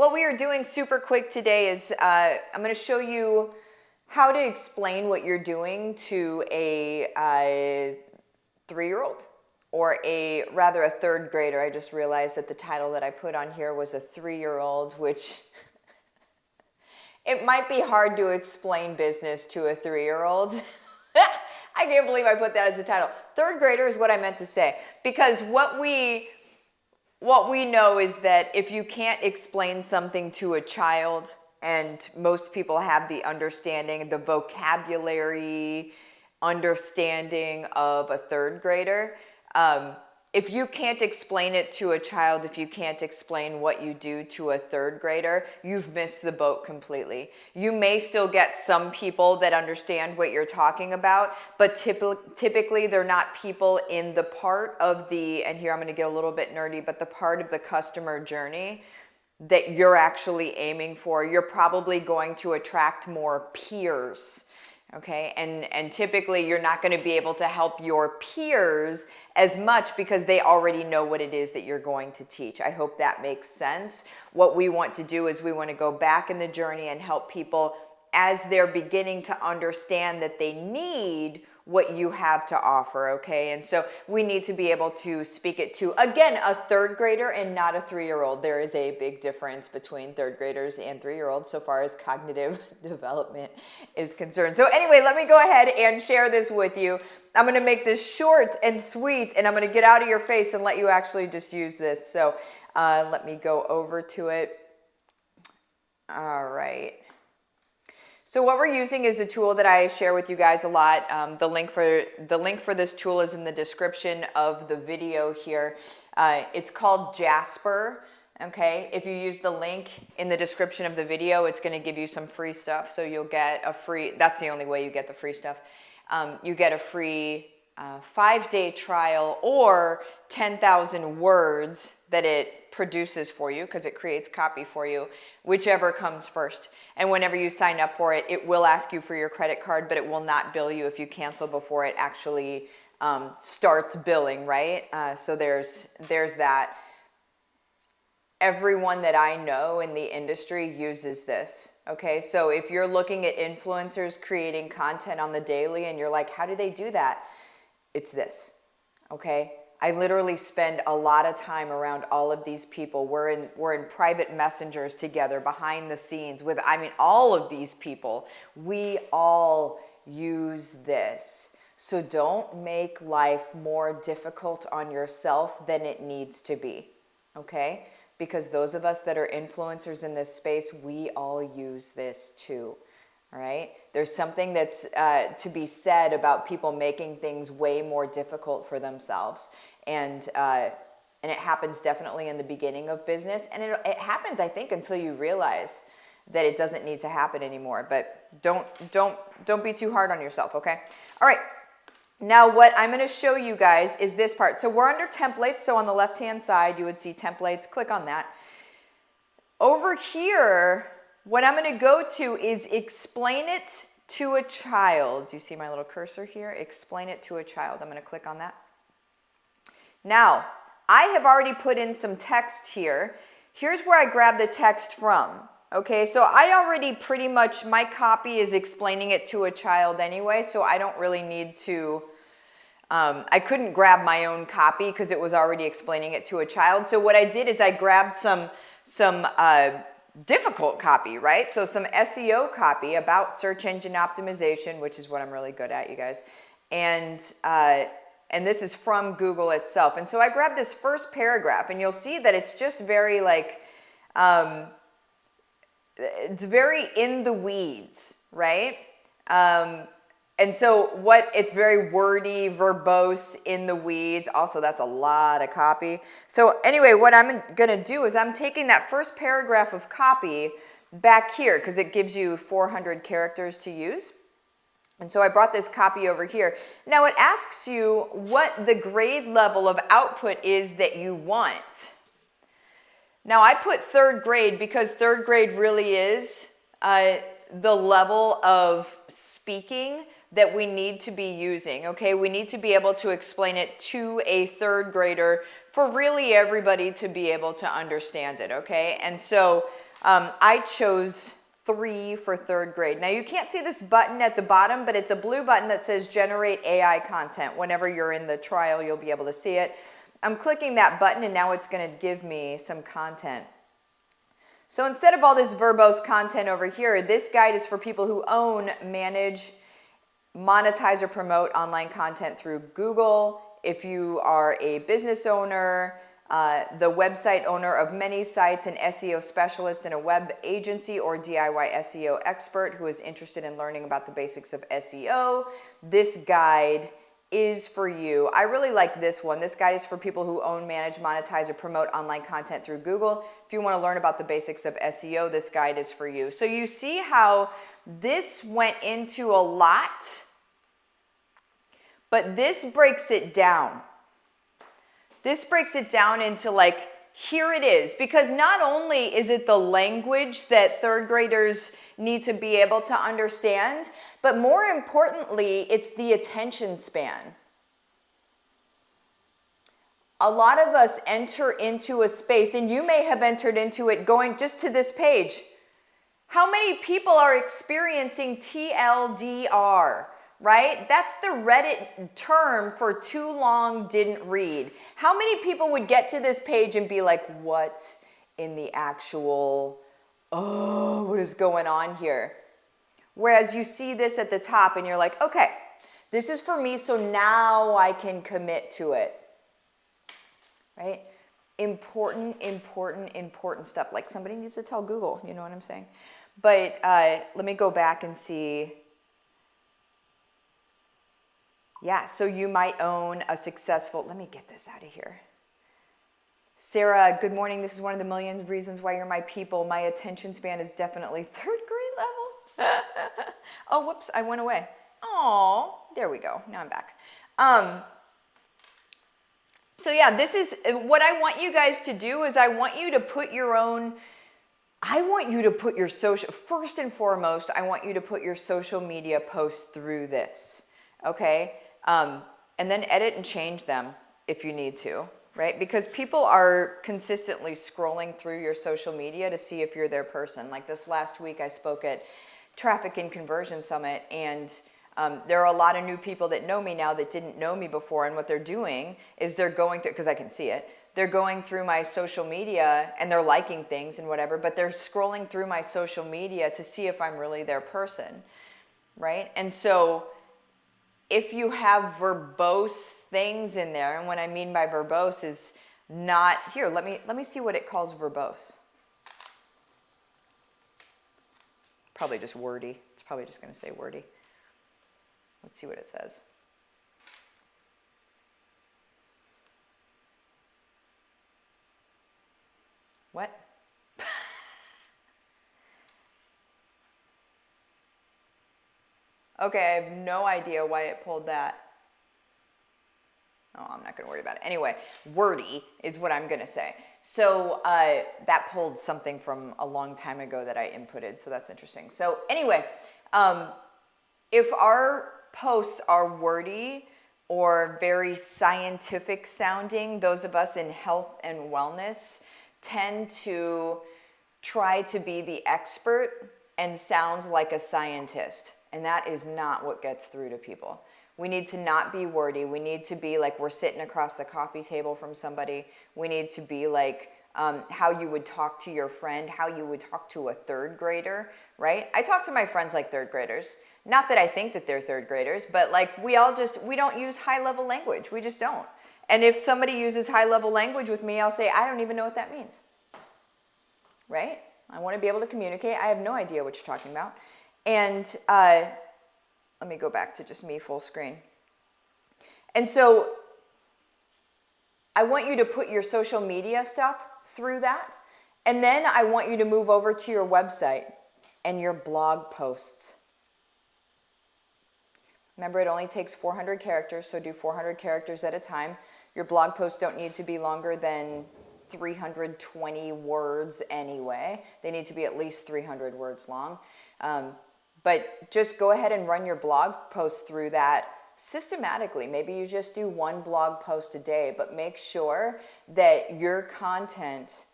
what we are doing super quick today is I'm going to show you how to explain what you're doing to a 3-year-old or a third grader. I just realized that the title that I put on here was a 3-year-old, which it might be hard to explain business to a 3-year-old. I can't believe I put that as a title. Third grader is what I meant to say, because what we know is that if you can't explain something to a child, and most people have the understanding, the vocabulary understanding of a third grader, if you can't explain it to a child, if you can't explain what you do to a third grader, you've missed the boat completely. You may still get some people that understand what you're talking about, but typically they're not people in the part of the, and here I'm going to get a little bit nerdy, but the part of the customer journey that you're actually aiming for. You're probably going to attract more peers. Okay, and typically you're not going to be able to help your peers as much because they already know what it is that you're going to teach. I hope that makes sense. What we want to do is we want to go back in the journey and help people as they're beginning to understand that they need what you have to offer, okay? And so we need to be able to speak it to, again, a third grader and not a 3-year-old. There is a big difference between third graders and 3-year-olds so far as cognitive development is concerned. So anyway, let me go ahead and share this with you. I'm going to make this short and sweet, and I'm going to get out of your face and let you actually just use this. So let me go over to it. All right. So what we're using is a tool that I share with you guys a lot. The link for this tool is in the description of the video here. It's called Jasper. Okay, if you use the link in the description of the video, it's going to give you some free stuff. So you'll get a free. That's the only way you get the free stuff. You get a free 5-day trial or 10,000 words that it produces for you, because it creates copy for you, whichever comes first. And whenever you sign up for it, it will ask you for your credit card, but it will not bill you if you cancel before it actually starts billing, right? So there's that. Everyone that I know in the industry uses this, okay? So if you're looking at influencers creating content on the daily and you're like, how do they do that? It's this, okay? I literally spend a lot of time around all of these people. We're in private messengers together behind the scenes with, all of these people. We all use this. So don't make life more difficult on yourself than it needs to be, okay? Because those of us that are influencers in this space, we all use this too. All right. There's something that's to be said about people making things way more difficult for themselves, and it happens definitely in the beginning of business, and it happens, I think, until you realize that it doesn't need to happen anymore. But don't be too hard on yourself. Okay. All right. Now what I'm going to show you guys is this part. So we're under templates. So on the left-hand side, you would see templates. Click on that. Over here, what I'm going to go to is explain it to a child. Do you see my little cursor here? Explain it to a child. I'm going to click on that. Now, I have already put in some text here. Here's where I grab the text from. Okay, so I already pretty much, my copy is explaining it to a child anyway, so I don't really need to, I couldn't grab my own copy because it was already explaining it to a child. So what I did is I grabbed some difficult copy, right? So some SEO copy about search engine optimization, which is what I'm really good at, you guys. And this is from Google itself. And so I grabbed this first paragraph, and you'll see that it's just very like, it's very in the weeds, right? And so it's very wordy, verbose, in the weeds. Also, that's a lot of copy. So anyway, what I'm going to do is I'm taking that first paragraph of copy back here because it gives you 400 characters to use. And so I brought this copy over here. Now it asks you what the grade level of output is that you want. Now I put third grade because third grade really is the level of speaking that we need to be using, okay? We need to be able to explain it to a third grader for really everybody to be able to understand it, okay? And so I chose 3 for 3rd grade. Now you can't see this button at the bottom, but it's a blue button that says generate AI content. Whenever you're in the trial, you'll be able to see it. I'm clicking that button and now it's going to give me some content. So instead of all this verbose content over here, this guide is for people who own, manage, monetize, or promote online content through Google. If you are a business owner, the website owner of many sites, an SEO specialist in a web agency, or DIY SEO expert who is interested in learning about the basics of SEO, this guide is for you. I really like this one. This guide is for people who own, manage, monetize, or promote online content through Google. If you want to learn about the basics of SEO, this guide is for you. So you see how this went into a lot, but this breaks it down. This breaks it down into like, here it is, because not only is it the language that 3rd graders need to be able to understand, but more importantly, it's the attention span. A lot of us enter into a space, and you may have entered into it going just to this page. How many people are experiencing TLDR? Right? That's the Reddit term for too long didn't read. How many people would get to this page and be like, what in the actual, oh, what is going on here? Whereas you see this at the top and you're like, okay, this is for me, so now I can commit to it. Right? Important stuff. Like somebody needs to tell Google, you know what I'm saying? But let me go back and see. Yeah, so you might own a successful, let me get this out of here. Sarah, good morning. This is one of the million reasons why you're my people. My attention span is definitely 3rd grade level. Oh, whoops, I went away. Oh, there we go. Now I'm back. So yeah, this is what I want you guys to do is I want you to put your social, first and foremost, I want you to put your social media posts through this, okay? And then edit and change them if you need to, right? Because people are consistently scrolling through your social media to see if you're their person. Like this last week, I spoke at Traffic and Conversion Summit, and there are a lot of new people that know me now that didn't know me before, and what they're doing is they're going through, because I can see it, they're going through my social media and they're liking things and whatever, but they're scrolling through my social media to see if I'm really their person, right? And so if you have verbose things in there, and what I mean by verbose is not, here, let me see what it calls verbose. Probably just wordy. It's probably just going to say wordy. Let's see what it says. What? Okay, I have no idea why it pulled that. Oh, I'm not going to worry about it. Anyway, wordy is what I'm going to say. So that pulled something from a long time ago that I inputted, so that's interesting. So anyway, if our posts are wordy or very scientific sounding, those of us in health and wellness tend to try to be the expert and sound like a scientist. And that is not what gets through to people. We need to not be wordy. We need to be like we're sitting across the coffee table from somebody. We need to be like how you would talk to your friend, how you would talk to a 3rd grader, right? I talk to my friends like 3rd graders. Not that I think that they're 3rd graders, but like we don't use high-level language. We just don't. And if somebody uses high-level language with me, I'll say, I don't even know what that means, right? I want to be able to communicate. I have no idea what you're talking about. And let me go back to just me full screen. And so I want you to put your social media stuff through that. And then I want you to move over to your website and your blog posts. Remember, it only takes 400 characters, so do 400 characters at a time. Your blog posts don't need to be longer than 320 words anyway. They need to be at least 300 words long. But just go ahead and run your blog posts through that systematically. Maybe you just do one blog post a day, but make sure that your content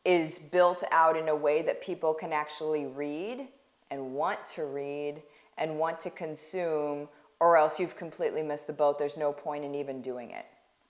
is built out in a way that people can actually read and want to consume, or else you've completely missed the boat. There's no point in even doing it.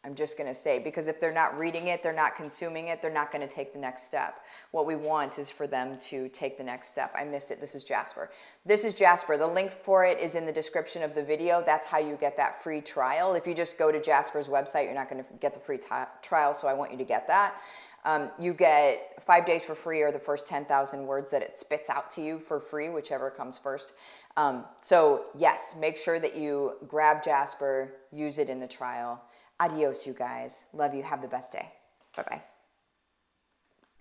I'm just going to say, because if they're not reading it, they're not consuming it, they're not going to take the next step. What we want is for them to take the next step. I missed it. This is Jasper. This is Jasper. The link for it is in the description of the video. That's how you get that free trial. If you just go to Jasper's website, you're not going to get the free trial, so I want you to get that. You get 5 days for free, or the first 10,000 words that it spits out to you for free, whichever comes first. So yes, make sure that you grab Jasper, use it in the trial. Adios, you guys. Love you. Have the best day. Bye-bye.